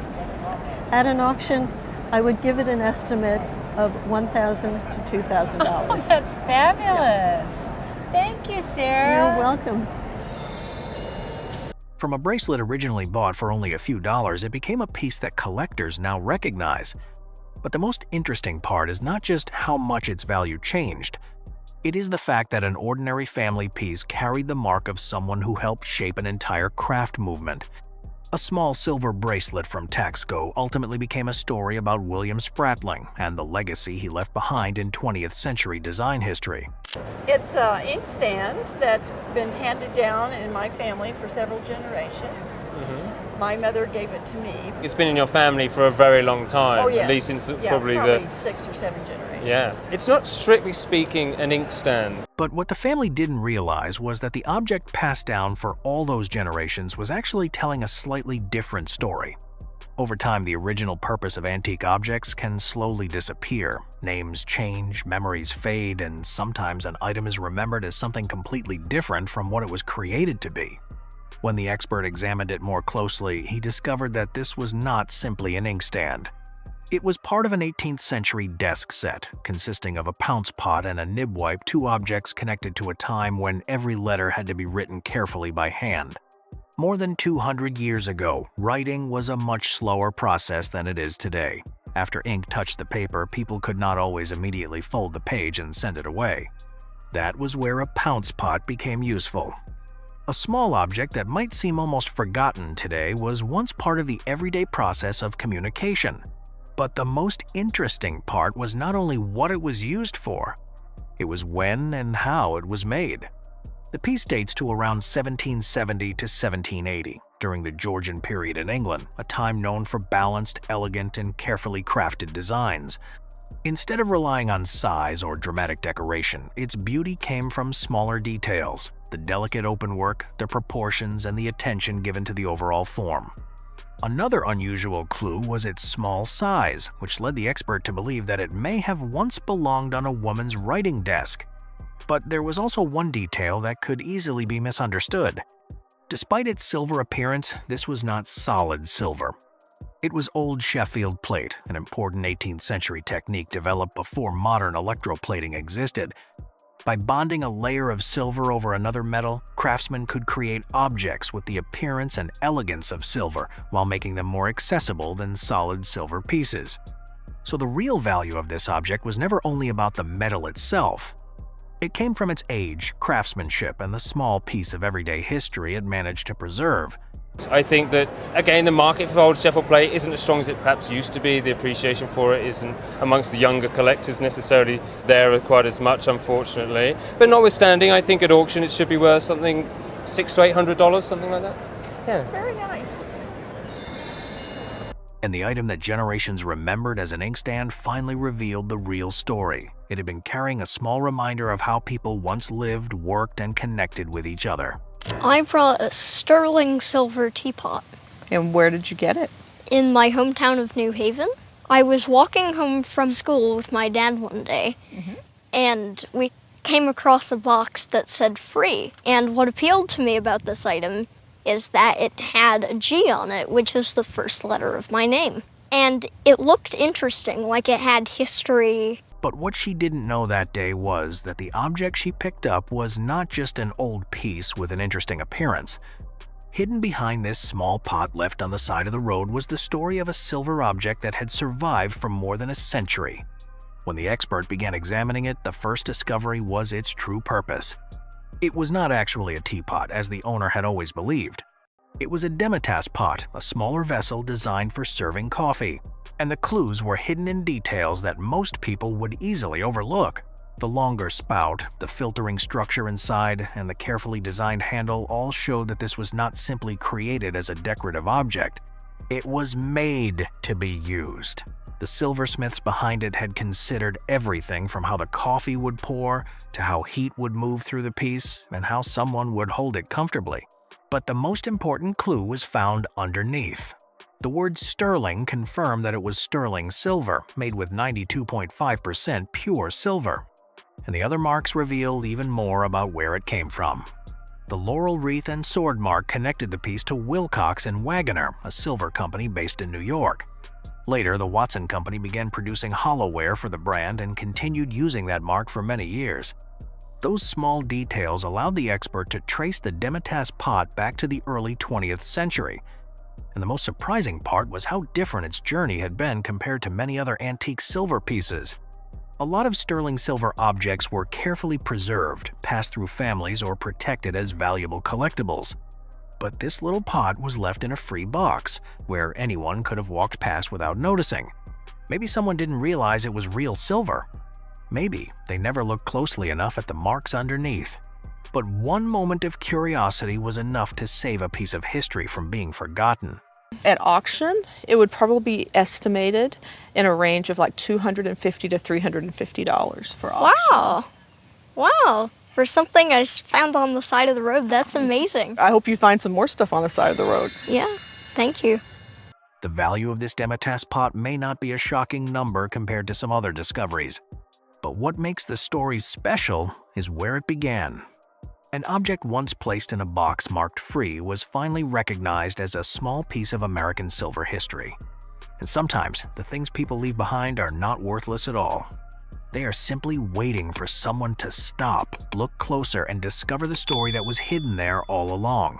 At an auction, I would give it an estimate of $1,000 to $2,000. Oh, that's fabulous. Thank you, Sarah. You're welcome. From a bracelet originally bought for only a few dollars, it became a piece that collectors now recognize. But the most interesting part is not just how much its value changed. It is the fact that an ordinary family piece carried the mark of someone who helped shape an entire craft movement. A small silver bracelet from Taxco ultimately became a story about William Spratling and the legacy he left behind in 20th century design history. It's an inkstand that's been handed down in my family for several generations. My mother gave it to me. It's been in your family for a very long time, Oh, yes. at least since probably the 6 or 7 generations. Yeah. It's not strictly speaking an inkstand. But what the family didn't realize was that the object passed down for all those generations was actually telling a slightly different story. Over time, the original purpose of antique objects can slowly disappear. Names change, memories fade, and sometimes an item is remembered as something completely different from what it was created to be. When the expert examined it more closely, he discovered that this was not simply an inkstand. It was part of an 18th century desk set, consisting of a pounce pot and a nib wipe, two objects connected to a time when every letter had to be written carefully by hand. More than 200 years ago, writing was a much slower process than it is today. After ink touched the paper, people could not always immediately fold the page and send it away. That was where a pounce pot became useful. A small object that might seem almost forgotten today was once part of the everyday process of communication. But the most interesting part was not only what it was used for, it was when and how it was made. The piece dates to around 1770 to 1780, during the Georgian period in England, a time known for balanced, elegant, and carefully crafted designs. Instead of relying on size or dramatic decoration, its beauty came from smaller details, the delicate openwork, the proportions, and the attention given to the overall form. Another unusual clue was its small size, which led the expert to believe that it may have once belonged on a woman's writing desk. But there was also one detail that could easily be misunderstood. Despite its silver appearance, this was not solid silver. It was old Sheffield plate, an important 18th century technique developed before modern electroplating existed. By bonding a layer of silver over another metal, craftsmen could create objects with the appearance and elegance of silver while making them more accessible than solid silver pieces. So the real value of this object was never only about the metal itself. It came from its age, craftsmanship, and the small piece of everyday history it managed to preserve. I think that, again, the market for old Sheffield plate isn't as strong as it perhaps used to be. The appreciation for it isn't amongst the younger collectors necessarily there quite as much, unfortunately. But notwithstanding, I think at auction it should be worth something $600 to $800, something like that. Yeah. Very nice. And the item that generations remembered as an inkstand finally revealed the real story. It had been carrying a small reminder of how people once lived, worked, and connected with each other. I brought a sterling silver teapot. And where did you get it? In my hometown of New Haven. I was walking home from school with my dad one day, and we came across a box that said free. And what appealed to me about this item is that it had a G on it, which is the first letter of my name. And it looked interesting, like it had history. But what she didn't know that day was that the object she picked up was not just an old piece with an interesting appearance. Hidden behind this small pot left on the side of the road was the story of a silver object that had survived for more than a century. When the expert began examining it, the first discovery was its true purpose. It was not actually a teapot, as the owner had always believed. It was a demitasse pot, a smaller vessel designed for serving coffee. And the clues were hidden in details that most people would easily overlook. The longer spout, the filtering structure inside, and the carefully designed handle all showed that this was not simply created as a decorative object. It was made to be used. The silversmiths behind it had considered everything from how the coffee would pour, to how heat would move through the piece, and how someone would hold it comfortably. But the most important clue was found underneath. The word sterling confirmed that it was sterling silver, made with 92.5% pure silver. And the other marks revealed even more about where it came from. The laurel wreath and sword mark connected the piece to Wilcox and Wagoner, a silver company based in New York. Later, the Watson Company began producing hollowware for the brand and continued using that mark for many years. Those small details allowed the expert to trace the demitasse pot back to the early 20th century. And the most surprising part was how different its journey had been compared to many other antique silver pieces. A lot of sterling silver objects were carefully preserved, passed through families, or protected as valuable collectibles. But this little pot was left in a free box, where anyone could have walked past without noticing. Maybe someone didn't realize it was real silver. Maybe they never looked closely enough at the marks underneath. But one moment of curiosity was enough to save a piece of history from being forgotten. At auction, it would probably be estimated in a range of like $250 to $350 for auction. Wow. For something I found on the side of the road, that's amazing. I hope you find some more stuff on the side of the road. Yeah, thank you. The value of this demitasse pot may not be a shocking number compared to some other discoveries. But what makes the story special is where it began. An object once placed in a box marked free was finally recognized as a small piece of American silver history. And sometimes, the things people leave behind are not worthless at all. They are simply waiting for someone to stop, look closer, and discover the story that was hidden there all along.